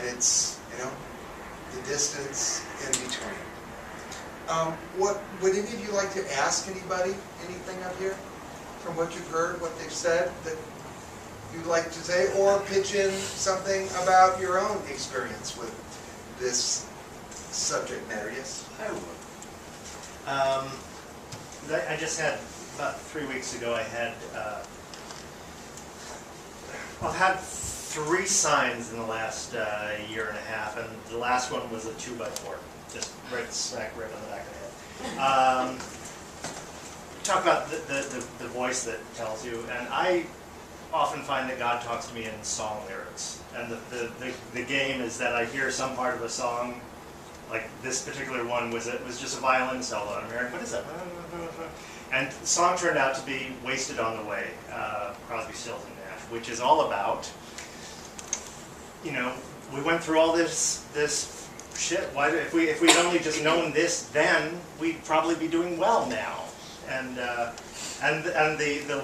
it's, the distance in between. Would any of you like to ask anybody anything up here from what you've heard, what they've said that you'd like to say, or pitch in something about your own experience with this subject matter? Yes? I would. I just had, about 3 weeks ago, I've had 3 signs in the last year and a half, and the last one was a 2x4, just right smack right on the back of the head. Talk about the voice that tells you, and I often find that God talks to me in song lyrics, and the game is that I hear some part of a song, like this particular one was just a violin solo, and I'm hearing, what is that? And the song turned out to be "Wasted on the Way," Crosby, Stills and Nash, which is all about, we went through all this shit. Why, if we'd only just known this then, we'd probably be doing well now. And the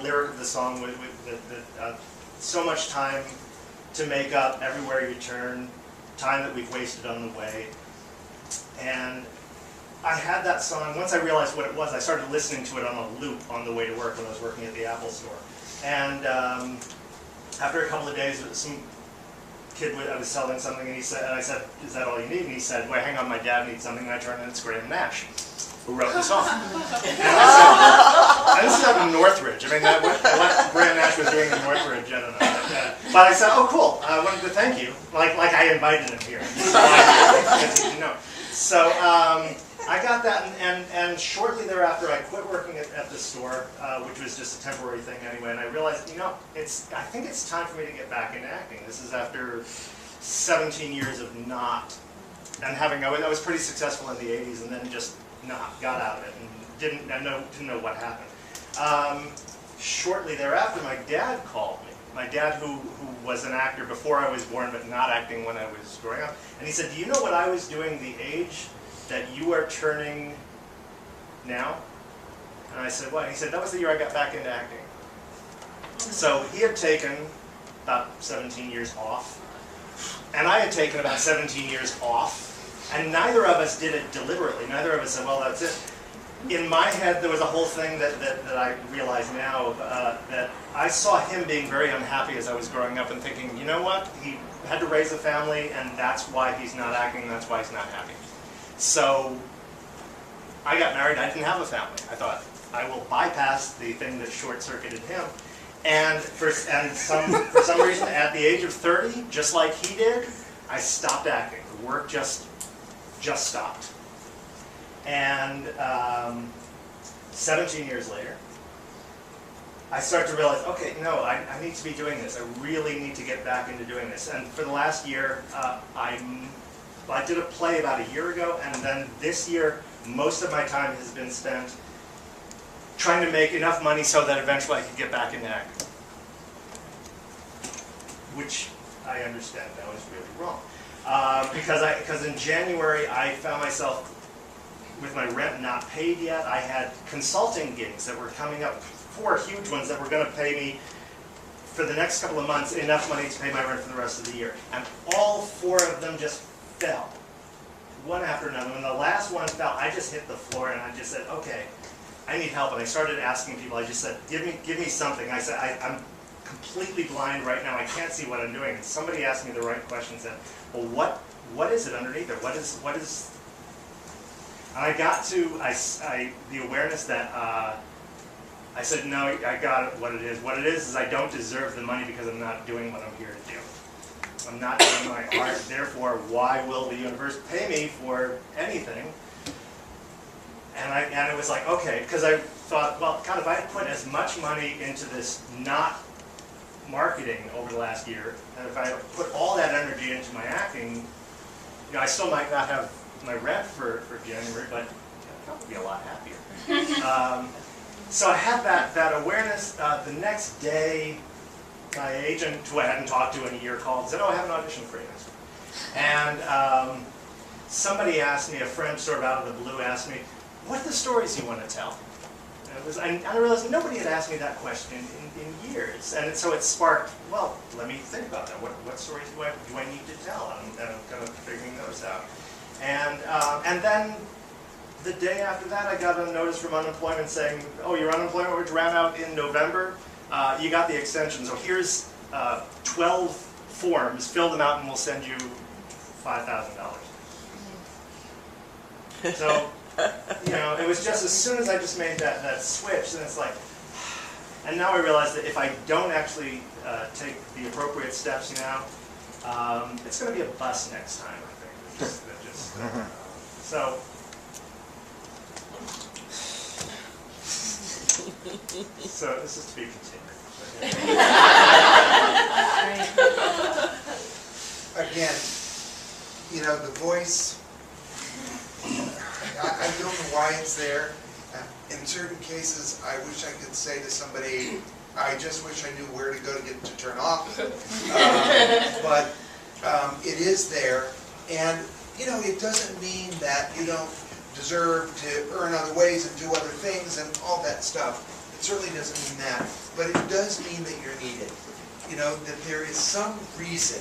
lyric of the song with so much time to make up everywhere you turn, time that we've wasted on the way. And I had that song, once I realized what it was, I started listening to it on a loop on the way to work when I was working at the Apple store. And after a couple of days, some kid, I was selling something, and I said, "Is that all you need?" And he said, "Well, hang on, my dad needs something." And I turned, and it's Graham Nash, who wrote the song. And I said, and this is up in Northridge. I mean, what Graham Nash was doing in Northridge, I don't know. But I said, "Oh, cool. I wanted to thank you." Like I invited him here. So I got that, and shortly thereafter, I quit working at the store, which was just a temporary thing anyway. And I realized, I think it's time for me to get back into acting. This is after 17 years of not, and I was pretty successful in the 80s, and then just got out of it and didn't know what happened. Shortly thereafter, my dad called me. My dad, who was an actor before I was born, but not acting when I was growing up, and he said, "Do you know what I was doing the age that you are turning now?" And I said, "What?" And he said, "That was the year I got back into acting." So he had taken about 17 years off, and I had taken about 17 years off, and neither of us did it deliberately. Neither of us said, "Well, that's it." In my head, there was a whole thing that I realize now, that I saw him being very unhappy as I was growing up and thinking, you know what? He had to raise a family, and that's why he's not acting, that's why he's not happy. So I got married, I didn't have a family. I thought, I will bypass the thing that short-circuited him. And for some reason, at the age of 30, just like he did, I stopped acting. The work just stopped. And 17 years later, I start to realize, okay, no, I need to be doing this. I really need to get back into doing this. And for the last year, I did a play about a year ago, and then this year, most of my time has been spent trying to make enough money so that eventually I could get back into acting. Which I understand that was really wrong. Because in January, I found myself with my rent not paid yet. I had consulting gigs that were coming up, 4 huge ones that were going to pay me for the next couple of months enough money to pay my rent for the rest of the year. And all 4 of them just fell, one after another. When the last one fell, I just hit the floor and I just said, okay, I need help. And I started asking people. I just said, give me something. I said, I'm completely blind right now. I can't see what I'm doing. And somebody asked me the right questions. And well, what is it underneath there? What is? And I got to the awareness that I said, no, I got it, what it is. What it is I don't deserve the money because I'm not doing what I'm here to do. I'm not doing my art. Therefore, why will the universe pay me for anything? And it was like, okay, because I thought, well, God, if I had put as much money into this not marketing over the last year, and if I had put all that energy into my acting, I still might not have my rent for January, but I'd probably be a lot happier. So I had that awareness. The next day, my agent, who I hadn't talked to in a year, called and said, oh, I have an audition for you next week. And somebody asked me, a friend sort of out of the blue asked me, what are the stories you want to tell? And I realized nobody had asked me that question in years. And so it sparked, well, let me think about that. What stories do I need to tell? And I'm kind of figuring those out. And then the day after that, I got a notice from unemployment saying, oh, your unemployment which ran out in November, you got the extension. So here's 12 forms, fill them out and we'll send you $5,000. So, you know, it was just as soon as I just made that switch, then it's like, and now I realize that if I don't actually take the appropriate steps now, it's going to be a bust next time, I think. So, so this is to be continued. Again, you know, the voice, I don't know why it's there. In certain cases, I wish I could say to somebody, I just wish I knew where to go to get it to turn off. But it is there, and you know, it doesn't mean that you don't deserve to earn other ways and do other things and all that stuff. It certainly doesn't mean that, but it does mean that you're needed. You know, that there is some reason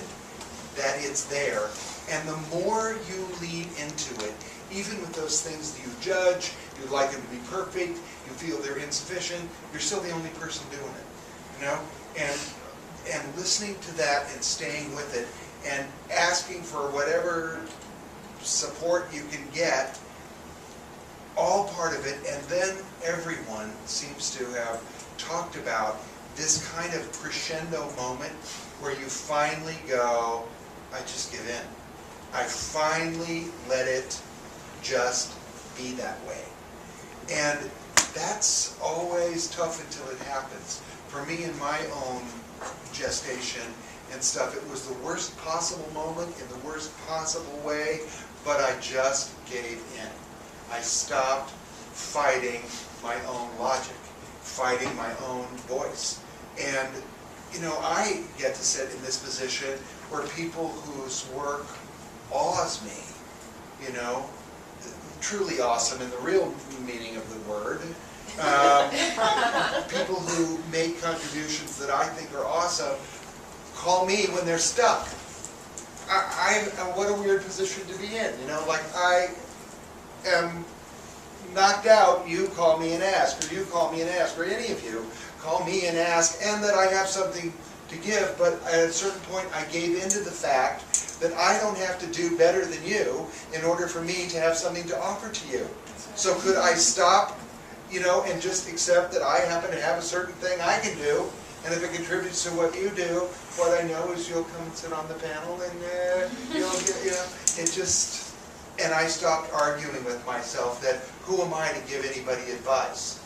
that it's there, and the more you lean into it, even with those things that you judge, you'd like them to be perfect, you feel they're insufficient, you're still the only person doing it, you know? And listening to that and staying with it and asking for whatever support you can get, all part of it, and then everyone seems to have talked about this kind of crescendo moment where you finally go, I just give in. I finally let it just be that way. And that's always tough until it happens. For me in my own gestation and stuff, it was the worst possible moment in the worst possible way, but I just gave in. I stopped fighting my own logic, fighting my own voice. And, you know, I get to sit in this position where people whose work awes me, you know, truly awesome in the real meaning of the word, people who make contributions that I think are awesome, call me when they're stuck. What a weird position to be in, you know, like I am knocked out, you call me and ask, or you call me and ask, or any of you call me and ask, and that I have something to give, but at a certain point I gave into the fact that I don't have to do better than you in order for me to have something to offer to you. So could I stop, you know, and just accept that I happen to have a certain thing I can do, and if it contributes to what you do, what I know is you'll come and sit on the panel and you'll get, you know, it just, and I stopped arguing with myself that who am I to give anybody advice?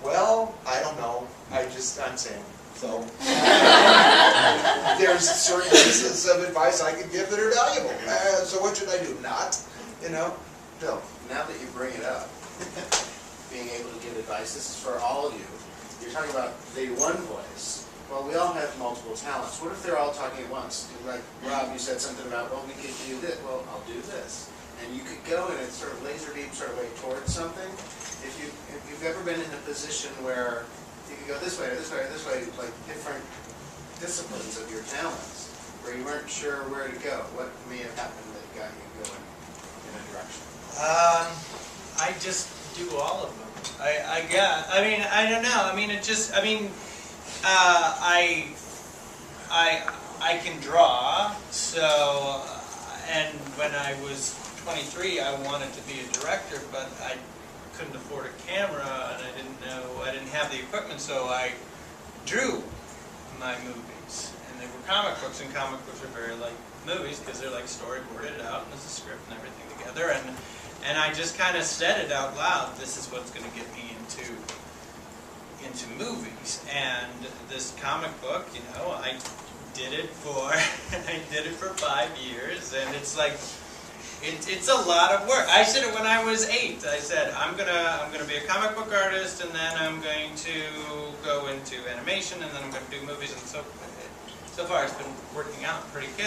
Well, I don't know, I'm saying. So, there's certain pieces of advice I can give that are valuable. So what should I do? Not, you know? Bill. Now that you bring it up, being able to give advice, this is for all of you. You're talking about the one voice. Well, we all have multiple talents. What if they're all talking at once? Like, Rob, you said something about, well, we could do this. Well, I'll do this. And you could go in a sort of laser beam sort of way towards something. If you've ever been in a position where you could go this way or this way or this way, like different disciplines of your talents, where you weren't sure where to go, what may have happened that got you going in a direction? I just do all of them. I don't know. I mean, it just, I mean, I can draw, so, and when I was 23, I wanted to be a director, but I couldn't afford a camera, and I didn't have the equipment, so I drew my movies. And they were comic books, and comic books are very like movies, because they're like storyboarded out, and there's a script and everything together, and I just kind of said it out loud, this is what's going to get me into movies. And this comic book, you know, I did it for 5 years, and it's like, it's a lot of work. I said it when I was 8. I said, I'm gonna be a comic book artist, and then I'm going to go into animation, and then I'm going to do movies, and so far it's been working out pretty good.